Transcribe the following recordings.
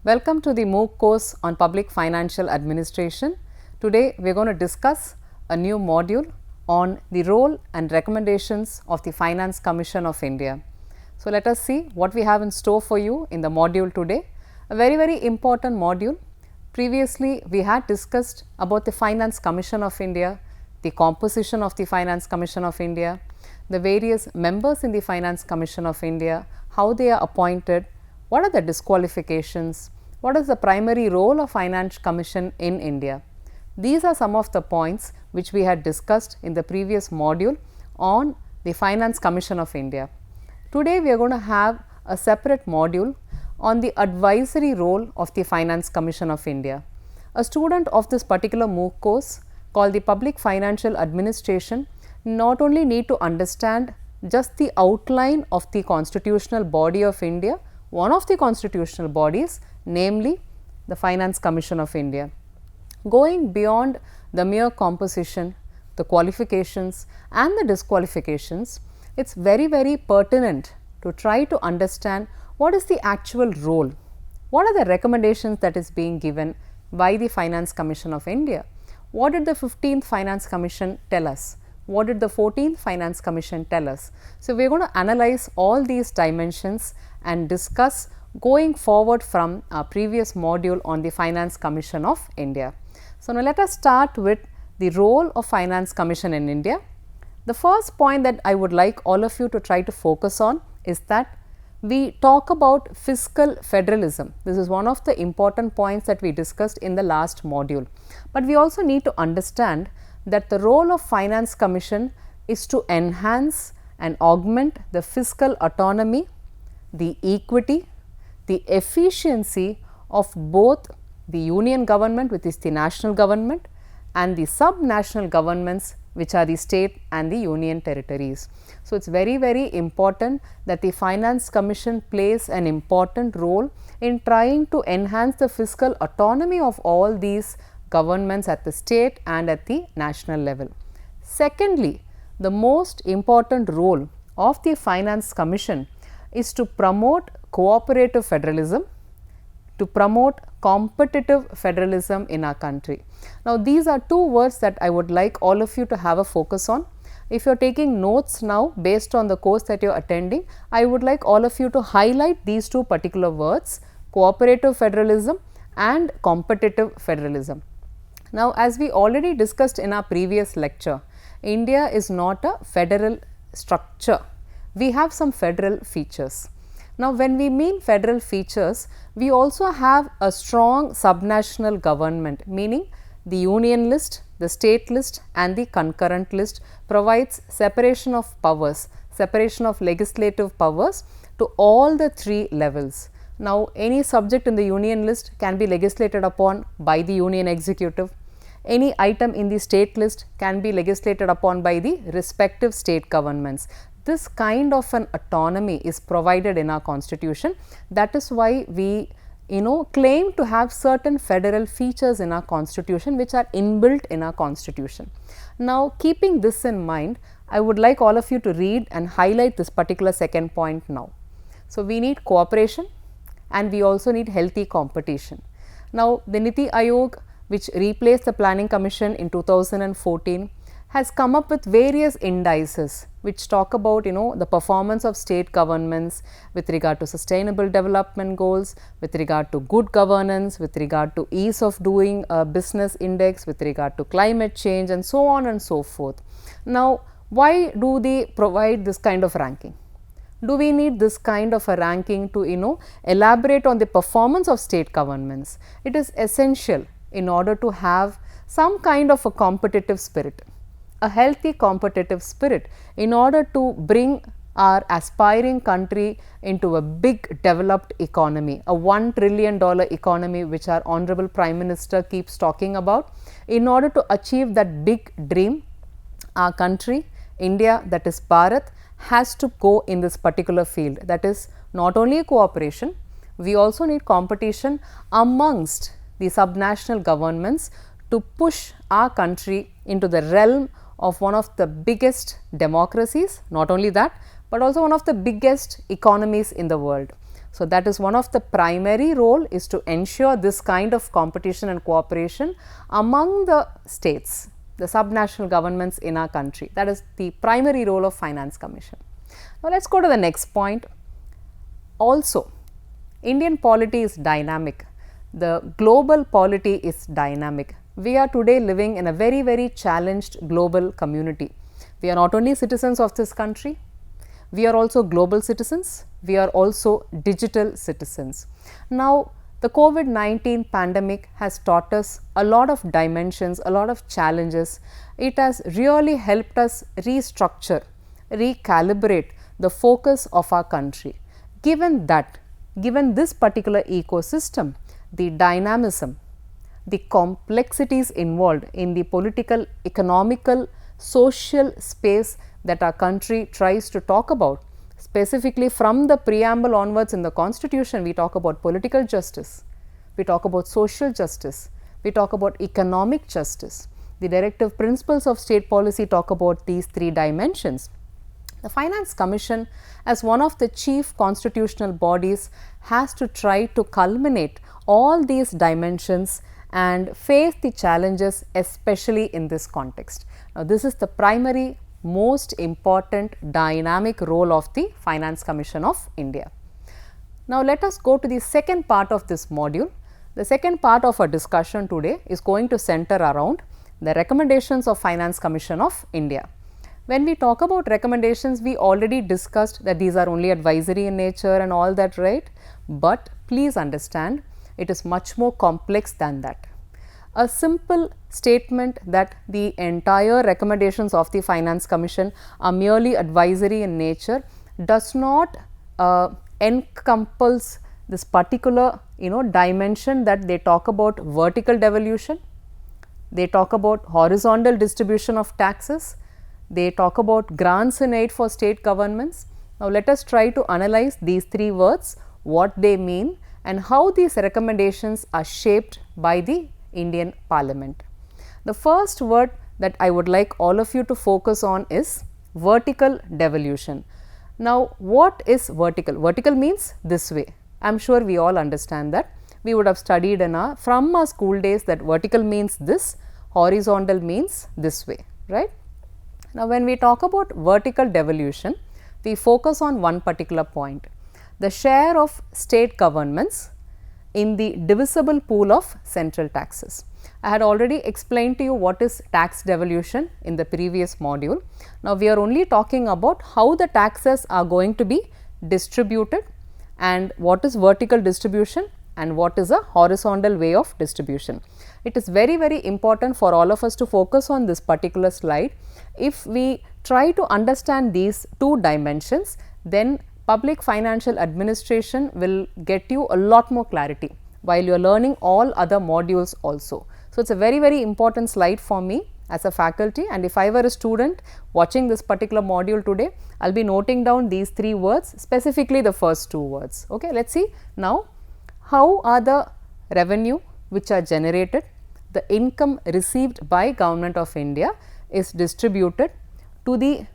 Welcome to the MOOC course on Public Financial Administration. Today we are going to discuss a new module on the role and recommendations of the Finance Commission of India. So, let us see what we have in store for you in the module today. A very important module. Previously we had discussed about the Finance Commission of India, the composition of the Finance Commission of India, the various members in the Finance Commission of India, how they are appointed, what are the disqualifications, what is the primary role of Finance Commission in India. These are some of the points which we had discussed in the previous module on the Finance Commission of India. Today we are going to have a separate module on the advisory role of the Finance Commission of India. A student of this particular MOOC course called the Public Financial Administration not only need to understand just the outline of the constitutional body of India, one of the constitutional bodies, namely the Finance Commission of India. Going beyond the mere composition, the qualifications and the disqualifications, it is very pertinent to try to understand what is the actual role, what are the recommendations that is being given by the Finance Commission of India. What did the 15th Finance Commission tell us? What did the 14th Finance Commission tell us? So, we are going to analyze all these dimensions and discuss going forward from our previous module on the Finance Commission of India. So, now let us start with the role of Finance Commission in India. The first point that I would like all of you to try to focus on is that we talk about fiscal federalism. This is one of the important points that we discussed in the last module, but we also need to understand that the role of Finance Commission is to enhance and augment the fiscal autonomy, the equity, the efficiency of both the union government, which is the national government, and the sub-national governments, which are the state and the union territories. So, it is very important that the Finance Commission plays an important role in trying to enhance the fiscal autonomy of all these governments at the state and at the national level. Secondly, the most important role of the Finance Commission is to promote cooperative federalism, to promote competitive federalism in our country. Now, these are two words that I would like all of you to have a focus on. If you are taking notes now based on the course that you are attending, I would like all of you to highlight these two particular words, cooperative federalism and competitive federalism. Now, as we already discussed in our previous lecture, India is not a federal structure. We have some federal features. Now, when we mean federal features, we also have a strong subnational government, meaning the union list, the state list and the concurrent list provides separation of powers, separation of legislative powers to all the three levels. Now, any subject in the union list can be legislated upon by the union executive. Any item in the state list can be legislated upon by the respective state governments. This kind of an autonomy is provided in our constitution. That is why we claim to have certain federal features in our constitution which are inbuilt in our constitution. Now, keeping this in mind, I would like all of you to read and highlight this particular second point now. So, we need cooperation and we also need healthy competition. Now, the Niti Aayog, which replaced the Planning Commission in 2014, has come up with various indices which talk about the performance of state governments with regard to sustainable development goals, with regard to good governance, with regard to ease of doing business index, with regard to climate change and so on and so forth. Now, why do they provide this kind of ranking? Do we need this kind of a ranking to elaborate on the performance of state governments? It is essential in order to have some kind of a competitive spirit, a healthy competitive spirit, in order to bring our aspiring country into a big developed economy, a $1 trillion economy which our Honorable Prime Minister keeps talking about. In order to achieve that big dream, our country, India, that is Bharat, has to go in this particular field. That is not only cooperation, we also need competition amongst the subnational governments to push our country into the realm of one of the biggest democracies, not only that, but also one of the biggest economies in the world. So, that is one of the primary role, is to ensure this kind of competition and cooperation among the states, the subnational governments in our country. That is the primary role of Finance Commission. Now, let us go to the next point. Also, Indian polity is dynamic, the global polity is dynamic. We are today living in a very challenged global community. We are not only citizens of this country, we are also global citizens, we are also digital citizens. Now, the COVID-19 pandemic has taught us a lot of dimensions, a lot of challenges. It has really helped us restructure, recalibrate the focus of our country. Given this particular ecosystem, the dynamism, the complexities involved in the political, economical, social space that our country tries to talk about, specifically from the preamble onwards in the constitution, we talk about political justice, we talk about social justice, we talk about economic justice. The directive principles of state policy talk about these three dimensions. The Finance Commission, as one of the chief constitutional bodies, has to try to culminate all these dimensions and face the challenges, especially in this context. Now, this is the primary, most important dynamic role of the Finance Commission of India. Now, let us go to the second part of this module. The second part of our discussion today is going to center around the recommendations of Finance Commission of India. When we talk about recommendations, we already discussed that these are only advisory in nature and all that, right? But please understand, it is much more complex than that. A simple statement that the entire recommendations of the Finance Commission are merely advisory in nature does not encompass this particular dimension that they talk about vertical devolution, they talk about horizontal distribution of taxes, they talk about grants and aid for state governments. Now, let us try to analyze these three words, what they mean and how these recommendations are shaped by the Indian Parliament. The first word that I would like all of you to focus on is vertical devolution. Now, what is vertical? Vertical means this way. I am sure we all understand that. We would have studied from our school days that vertical means this, horizontal means this way, right? Now, when we talk about vertical devolution, we focus on one particular point, the share of state governments in the divisible pool of central taxes. I had already explained to you what is tax devolution in the previous module. Now, we are only talking about how the taxes are going to be distributed and what is vertical distribution and what is a horizontal way of distribution. It is very important for all of us to focus on this particular slide. If we try to understand these two dimensions, then public financial administration will get you a lot more clarity while you are learning all other modules also. So, it is a very important slide for me as a faculty, and if I were a student watching this particular module today, I will be noting down these three words, specifically the first two words. Okay, let us see now how are the revenue which are generated, the income received by Government of India is distributed to the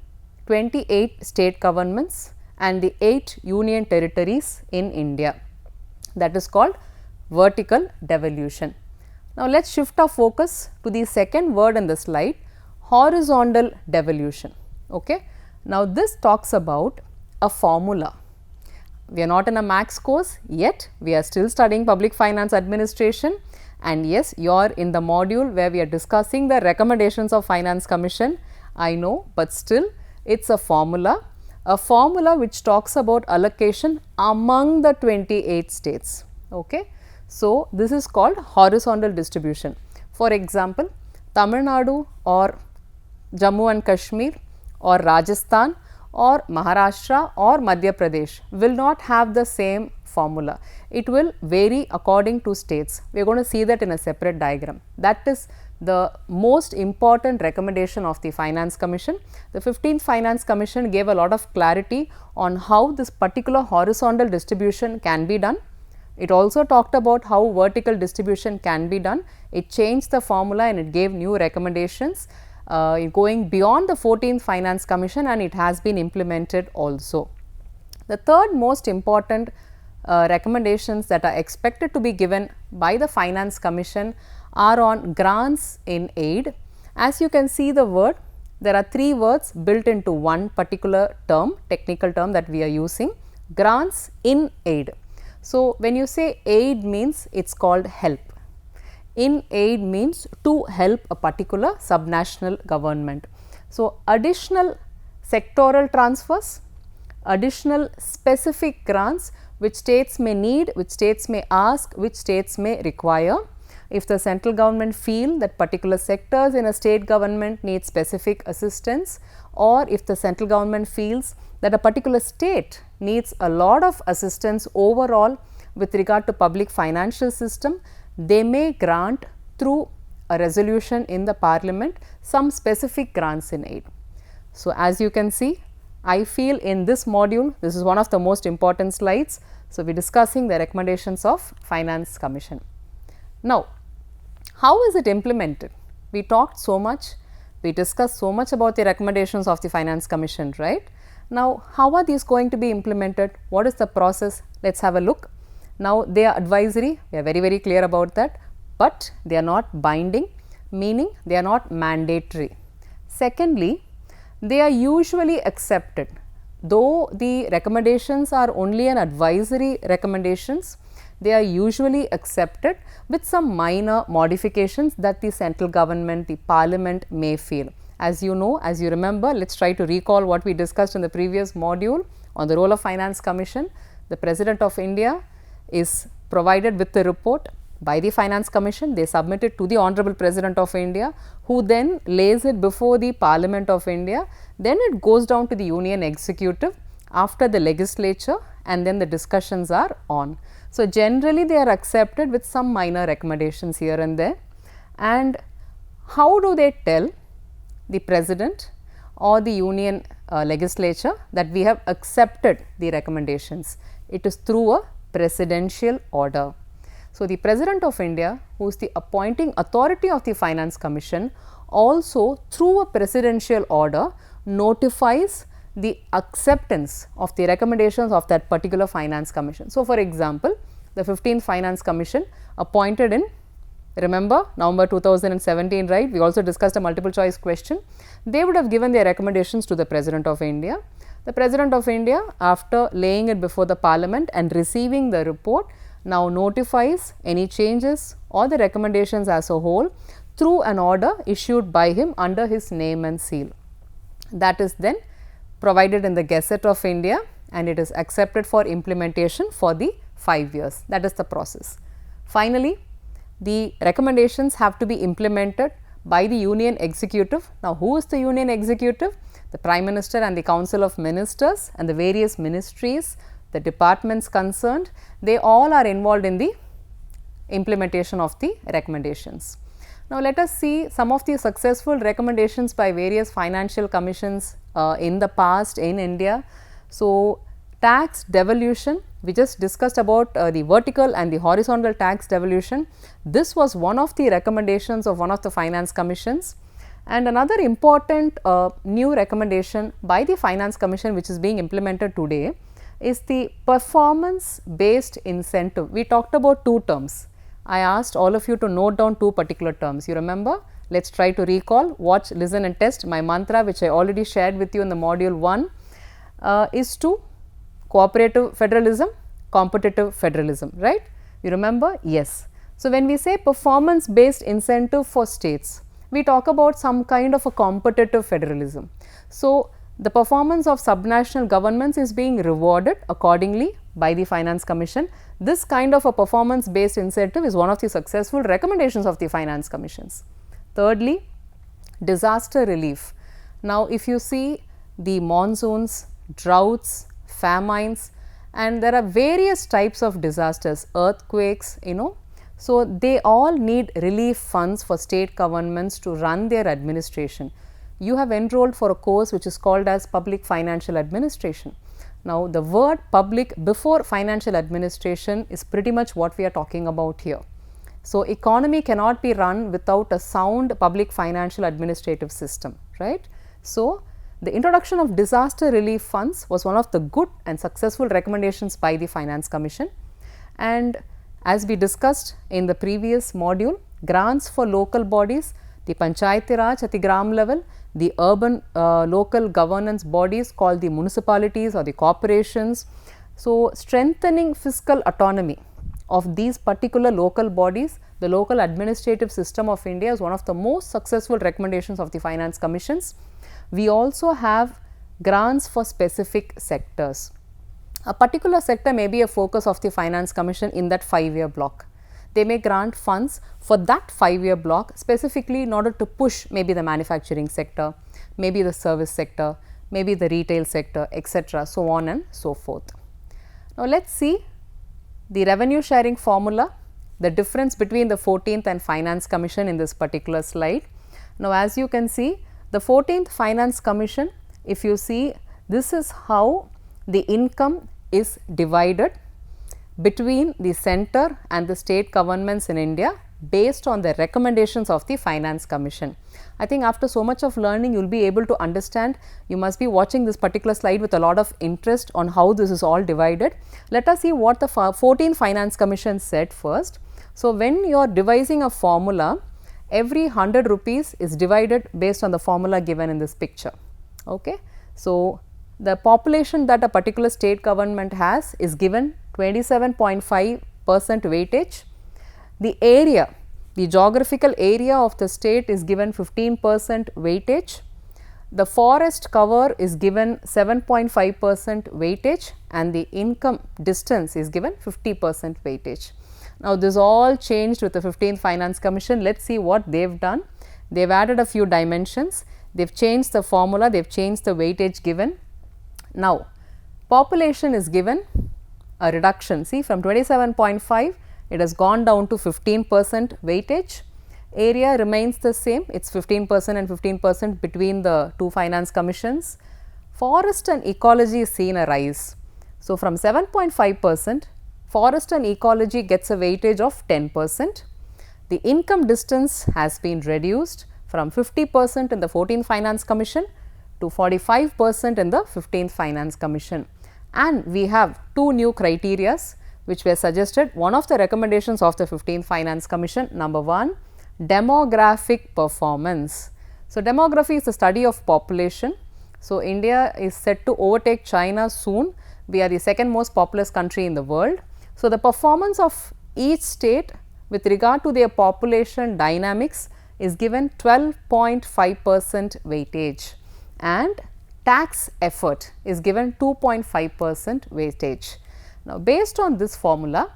28 state governments and the 8 union territories in India. That is called vertical devolution. Now, let us shift our focus to the second word in the slide, horizontal devolution. Okay. Now, this talks about a formula. We are not in a max course yet, we are still studying public finance administration, and yes, you are in the module where we are discussing the recommendations of Finance Commission, I know, but still it is a formula which talks about allocation among the 28 states. Okay. So, this is called horizontal distribution. For example, Tamil Nadu or Jammu and Kashmir or Rajasthan or Maharashtra or Madhya Pradesh will not have the same formula. It will vary according to states. We are going to see that in a separate diagram. That is the most important recommendation of the Finance Commission. The 15th Finance Commission gave a lot of clarity on how this particular horizontal distribution can be done. It also talked about how vertical distribution can be done. It changed the formula and it gave new recommendations going beyond the 14th Finance Commission, and it has been implemented also. The third most important recommendations that are expected to be given by the Finance Commission are on grants in aid. As you can see the word, there are three words built into one particular term, technical term that we are using, grants in aid. So, when you say aid means it is called help. In aid means to help a particular subnational government. So, additional sectoral transfers, additional specific grants which states may need, which states may ask, which states may require. If the central government feel that particular sectors in a state government need specific assistance, or if the central government feels that a particular state needs a lot of assistance overall with regard to public financial system, they may grant through a resolution in the parliament some specific grants in aid. So, as you can see, I feel in this module, this is one of the most important slides. So, we are discussing the recommendations of Finance Commission. Now, how is it implemented? We talked so much, we discussed so much about the recommendations of the Finance Commission, right? Now, how are these going to be implemented? What is the process? Let us have a look. Now, they are advisory, we are very clear about that, but they are not binding, meaning they are not mandatory. Secondly, they are usually accepted. Though the recommendations are only an advisory recommendations, they are usually accepted with some minor modifications that the central government, the parliament may feel. As you know, as you remember, let us try to recall what we discussed in the previous module on the role of Finance Commission. The President of India is provided with the report by the Finance Commission, they submit it to the Honorable President of India, who then lays it before the Parliament of India, then it goes down to the Union Executive after the legislature, and then the discussions are on. So, generally they are accepted with some minor recommendations here and there. And how do they tell the President or the Union legislature that we have accepted the recommendations? It is through a presidential order. So, the President of India, who is the appointing authority of the Finance Commission, also through a presidential order notifies the acceptance of the recommendations of that particular Finance Commission. So, for example, the 15th Finance Commission appointed in, remember, November 2017, right? We also discussed a multiple choice question. They would have given their recommendations to the President of India. The President of India, after laying it before the Parliament and receiving the report, now notifies any changes or the recommendations as a whole through an order issued by him under his name and seal. That is then provided in the Gazette of India, and it is accepted for implementation for the 5 years. That is the process. Finally, the recommendations have to be implemented by the Union Executive. Now, who is the Union Executive? The Prime Minister and the Council of Ministers and the various ministries, the departments concerned, they all are involved in the implementation of the recommendations. Now, let us see some of the successful recommendations by various financial commissions in the past in India. So, tax devolution, we just discussed about the vertical and the horizontal tax devolution. This was one of the recommendations of one of the finance commissions. And another important new recommendation by the Finance Commission, which is being implemented today, is the performance based incentive. We talked about two terms. I asked all of you to note down two particular terms. You remember? Let us try to recall, watch, listen and test. My mantra, which I already shared with you in the module 1, is to cooperative federalism, competitive federalism, right? You remember? Yes. So, when we say performance based incentive for states, we talk about some kind of a competitive federalism. So, the performance of subnational governments is being rewarded accordingly by the Finance Commission. This kind of a performance based incentive is one of the successful recommendations of the Finance Commissions. Thirdly, disaster relief. Now, if you see the monsoons, droughts, famines, and there are various types of disasters, earthquakes, so they all need relief funds for state governments to run their administration. You have enrolled for a course which is called as Public Financial Administration. Now, the word public before financial administration is pretty much what we are talking about here. So, economy cannot be run without a sound public financial administrative system, right. So, the introduction of disaster relief funds was one of the good and successful recommendations by the Finance Commission. And as we discussed in the previous module, grants for local bodies, the Panchayati Raj at the gram level, the urban local governance bodies called the municipalities or the corporations. So, strengthening fiscal autonomy of these particular local bodies, the local administrative system of India is one of the most successful recommendations of the Finance Commissions. We also have grants for specific sectors. A particular sector may be a focus of the Finance Commission in that 5-year block. They may grant funds for that 5-year block specifically in order to push maybe the manufacturing sector, maybe the service sector, maybe the retail sector, etc., so on and so forth. Now, let us see the revenue sharing formula, the difference between the 14th and Finance Commission in this particular slide. Now, as you can see, the 14th Finance Commission, if you see, this is how the income is divided between the center and the state governments in India based on the recommendations of the Finance Commission. I think after so much of learning, you will be able to understand, you must be watching this particular slide with a lot of interest on how this is all divided. Let us see what the 14th Finance Commission said first. So, when you are devising a formula, every 100 rupees is divided based on the formula given in this picture. Okay. So, the population that a particular state government has is given 27.5% weightage. The area, the geographical area of the state is given 15% weightage. The forest cover is given 7.5% weightage and the income distance is given 50% weightage. Now, this all changed with the 15th Finance Commission. Let us see what they have done. They have added a few dimensions, they have changed the formula, they have changed the weightage given. Now, population is given a reduction, see, from 27.5 it has gone down to 15% weightage. Area remains the same, it is 15% and 15% between the two Finance Commissions. Forest and ecology is seen a rise. So, from 7.5%, forest and ecology gets a weightage of 10%. The income distance has been reduced from 50% in the 14th Finance Commission to 45% in the 15th Finance Commission. And we have two new criterias which were suggested. One of the recommendations of the 15th Finance Commission, number 1, demographic performance. So, demography is the study of population. So, India is set to overtake China soon. We are the second most populous country in the world. So, the performance of each state with regard to their population dynamics is given 12.5% weightage and tax effort is given 2.5% weightage. Now, based on this formula,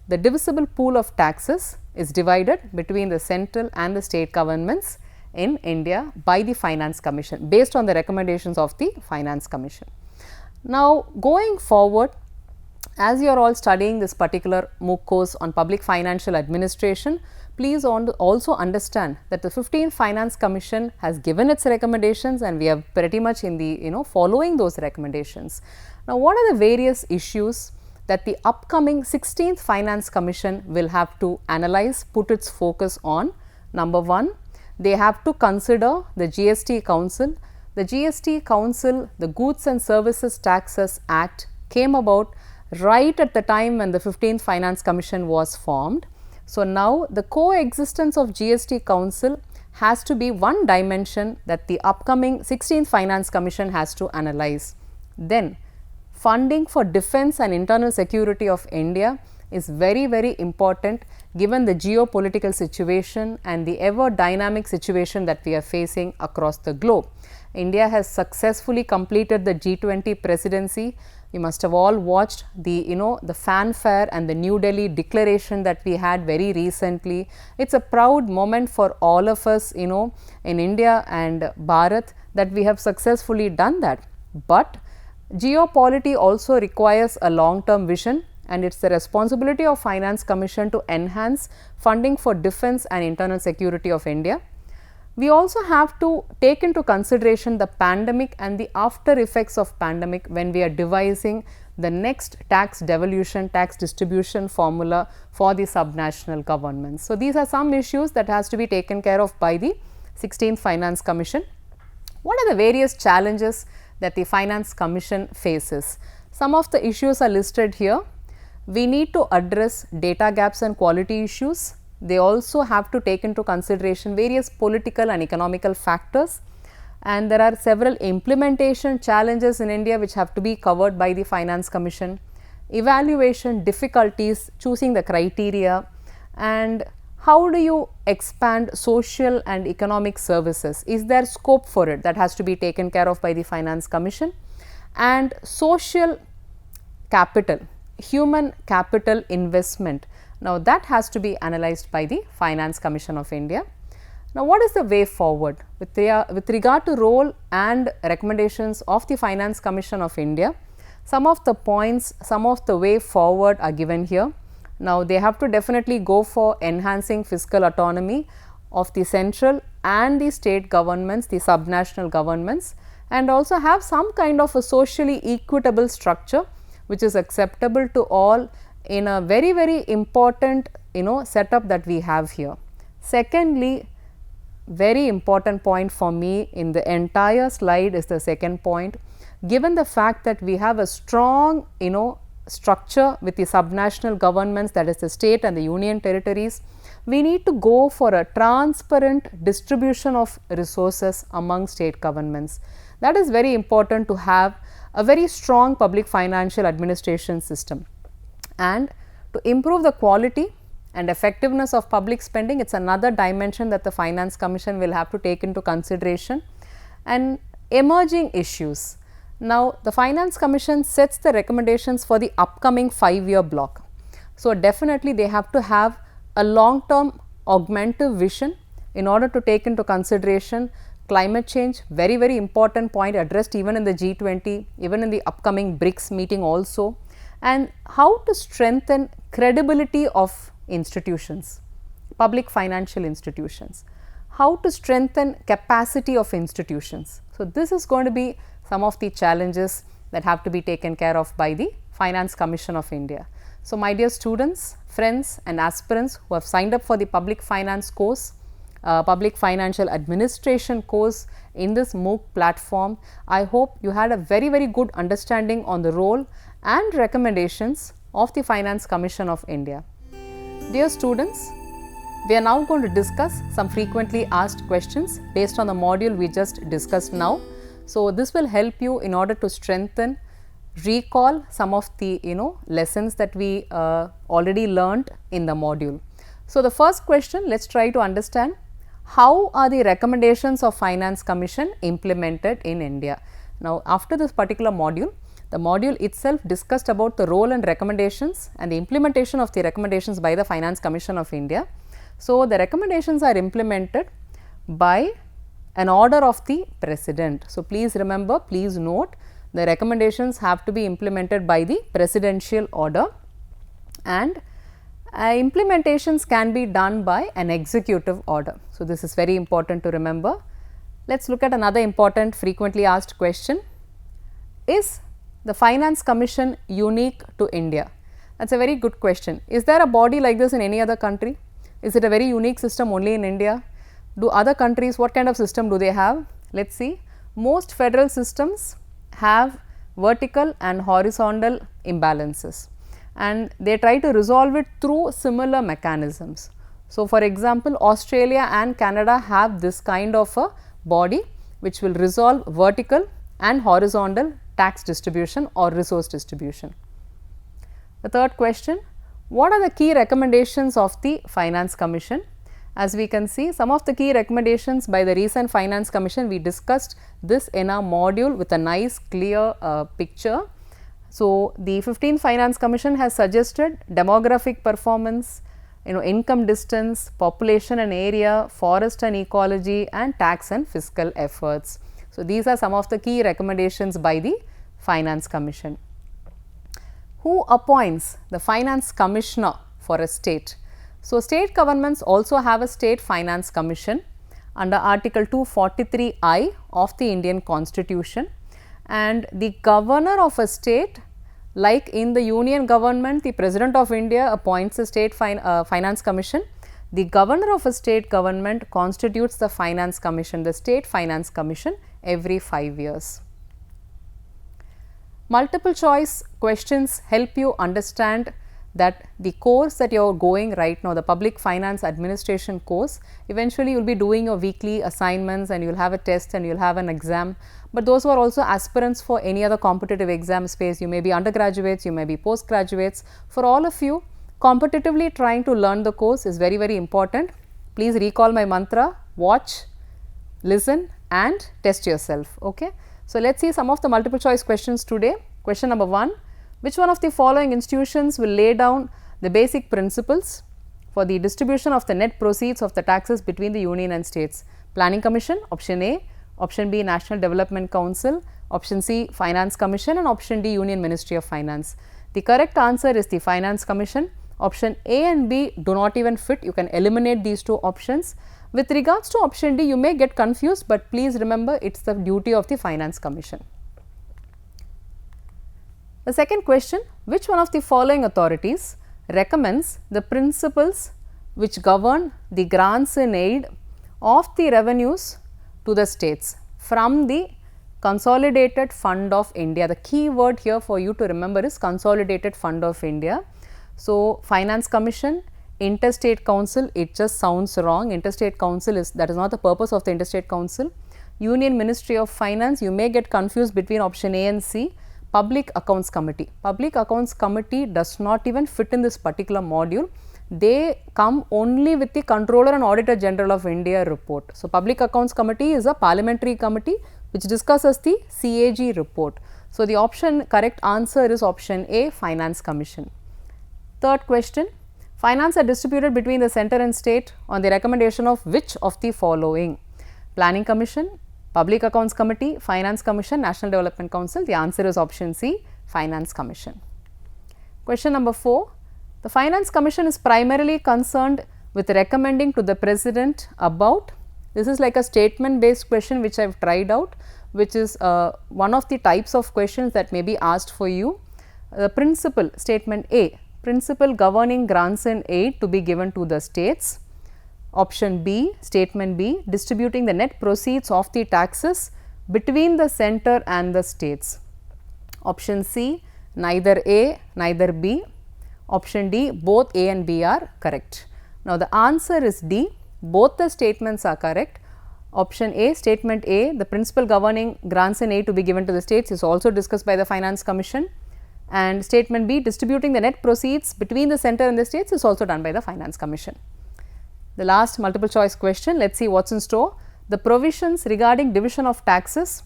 the divisible pool of taxes is divided between the central and the state governments in India by the Finance Commission based on the recommendations of the Finance Commission. Now, going forward, as you are all studying this particular MOOC course on public financial administration, please also understand that the 15th Finance Commission has given its recommendations and we are pretty much in the following those recommendations. Now, what are the various issues that the upcoming 16th Finance Commission will have to analyze, put its focus on? Number 1, they have to consider the GST Council. The GST Council, the Goods and Services Taxes Act, came about right at the time when the 15th Finance Commission was formed. So, now the coexistence of GST Council has to be one dimension that the upcoming 16th Finance Commission has to analyze. Then, funding for defense and internal security of India is very, very important given the geopolitical situation and the ever dynamic situation that we are facing across the globe. India has successfully completed the G20 presidency. You must have all watched the fanfare and the New Delhi declaration that we had very recently. It is a proud moment for all of us in India and Bharat that we have successfully done that. But geopolity also requires a long term vision, and it is the responsibility of Finance Commission to enhance funding for defense and internal security of India. We also have to take into consideration the pandemic and the after effects of pandemic when we are devising the next tax devolution, tax distribution formula for the subnational governments. So, these are some issues that has to be taken care of by the 16th Finance Commission. What are the various challenges that the Finance Commission faces? Some of the issues are listed here. We need to address data gaps and quality issues. They also have to take into consideration various political and economical factors, and there are several implementation challenges in India which have to be covered by the Finance Commission. Evaluation difficulties, choosing the criteria, and how do you expand social and economic services? Is there scope for it? That has to be taken care of by the Finance Commission. And social capital, human capital investment, now that has to be analyzed by the Finance Commission of India. Now, what is the way forward? With regard to role and recommendations of the Finance Commission of India, some of the points, some of the way forward are given here. Now, they have to definitely go for enhancing fiscal autonomy of the central and the state governments, the subnational governments, and also have some kind of a socially equitable structure which is acceptable to all in a very, very important setup that we have here. Secondly, very important point for me in the entire slide is the second point. Given the fact that we have a strong structure with the subnational governments, that is the state and the union territories, we need to go for a transparent distribution of resources among state governments. That is very important to have a very strong public financial administration system. And to improve the quality and effectiveness of public spending, it is another dimension that the Finance Commission will have to take into consideration. And emerging issues. Now, the Finance Commission sets the recommendations for the upcoming 5-year block. So, definitely they have to have a long term augmentative vision in order to take into consideration climate change, very, very important point addressed even in the G20, even in the upcoming BRICS meeting also, and how to strengthen credibility of institutions, public financial institutions, how to strengthen capacity of institutions. So, this is going to be some of the challenges that have to be taken care of by the Finance Commission of India. So, my dear students, friends and aspirants who have signed up for the public finance course, public financial administration course in this MOOC platform, I hope you had a very, very good understanding on the role and recommendations of the Finance Commission of India. Dear students, we are now going to discuss some frequently asked questions based on the module we just discussed now. So, this will help you in order to strengthen, recall some of the lessons that we already learned in the module. So, the first question, let us try to understand how are the recommendations of Finance Commission implemented in India. Now, after this particular module, the module itself discussed about the role and recommendations and the implementation of the recommendations by the Finance Commission of India. So, the recommendations are implemented by an order of the President. So, please remember, please note, the recommendations have to be implemented by the presidential order, and implementations can be done by an executive order. So, this is very important to remember. Let us look at another important frequently asked question. Is the Finance Commission unique to India? That is a very good question. Is there a body like this in any other country? Is it a very unique system only in India? Do other countries, what kind of system do they have? Let us see. Most federal systems have vertical and horizontal imbalances, and they try to resolve it through similar mechanisms. So, for example, Australia and Canada have this kind of a body which will resolve vertical and horizontal tax distribution or resource distribution. The third question, what are the key recommendations of the Finance Commission? As we can see, some of the key recommendations by the recent Finance Commission, we discussed this in our module with a nice clear picture. So, the 15th Finance Commission has suggested demographic performance, income distance, population and area, forest and ecology, and tax and fiscal efforts. So, these are some of the key recommendations by the Finance Commission. Who appoints the Finance Commissioner for a state? So, state governments also have a State Finance Commission under Article 243I of the Indian Constitution, and the governor of a state, like in the Union government, the President of India appoints a State Finance Commission. The governor of a state government constitutes the Finance Commission, the State Finance Commission every 5 years. Multiple choice questions help you understand that the course that you are going right now, the Public Finance Administration course, eventually you will be doing your weekly assignments and you will have a test and you will have an exam. But those who are also aspirants for any other competitive exam space, you may be undergraduates, you may be postgraduates, for all of you, competitively trying to learn the course is very, very important. Please recall my mantra: watch, listen and test yourself. Okay. So, let us see some of the multiple choice questions today. Question number 1. Which one of the following institutions will lay down the basic principles for the distribution of the net proceeds of the taxes between the Union and states? Planning Commission, option A, option B, National Development Council, option C, Finance Commission and option D, Union Ministry of Finance. The correct answer is the Finance Commission. Option A and B do not even fit. You can eliminate these two options. With regards to option D, you may get confused, but please remember it is the duty of the Finance Commission. The second question: which one of the following authorities recommends the principles which govern the grants in aid of the revenues to the states from the Consolidated Fund of India? The key word here for you to remember is Consolidated Fund of India. So, Finance Commission, Interstate Council, it just sounds wrong. Interstate Council is, that is not the purpose of the Interstate Council. Union Ministry of Finance, you may get confused between option A and C. Public Accounts Committee. Public Accounts Committee does not even fit in this particular module. They come only with the Controller and Auditor General of India report. So, Public Accounts Committee is a parliamentary committee which discusses the CAG report. So, the option correct answer is option A, Finance Commission. Third question: finance are distributed between the center and state on the recommendation of which of the following? Planning Commission, Public Accounts Committee, Finance Commission, National Development Council. The answer is option C, Finance Commission. Question number 4. The Finance Commission is primarily concerned with recommending to the President about, this is like a statement based question which I have tried out, which is one of the types of questions that may be asked for you. The principle, statement A, principle governing grants and aid to be given to the states. Option B, statement B, distributing the net proceeds of the taxes between the center and the states. Option C, neither A, neither B. Option D, both A and B are correct. Now, the answer is D, both the statements are correct. Option A, statement A, the principle governing grants and aid to be given to the states is also discussed by the Finance Commission, and statement B, distributing the net proceeds between the center and the states is also done by the Finance Commission. The last multiple choice question, let us see what is in store. The provisions regarding division of taxes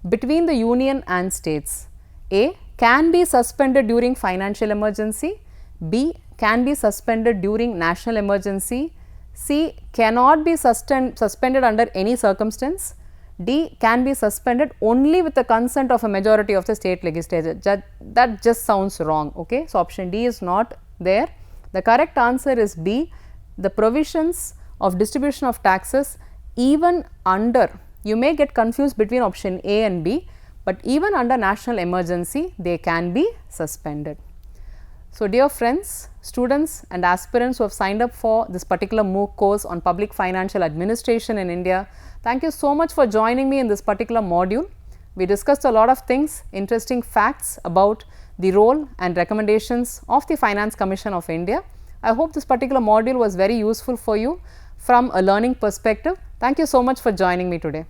between the Union and states: A, can be suspended during financial emergency, B, can be suspended during national emergency, C, cannot be suspended under any circumstance, D, can be suspended only with the consent of a majority of the state legislature. That just sounds wrong. Okay? So, option D is not there. The correct answer is B, the provisions of distribution of taxes even under, you may get confused between option A and B, but even under national emergency they can be suspended. So, dear friends, students and aspirants who have signed up for this particular MOOC course on Public Financial Administration in India, thank you so much for joining me in this particular module. We discussed a lot of things, interesting facts about the role and recommendations of the Finance Commission of India. I hope this particular module was very useful for you from a learning perspective. Thank you so much for joining me today.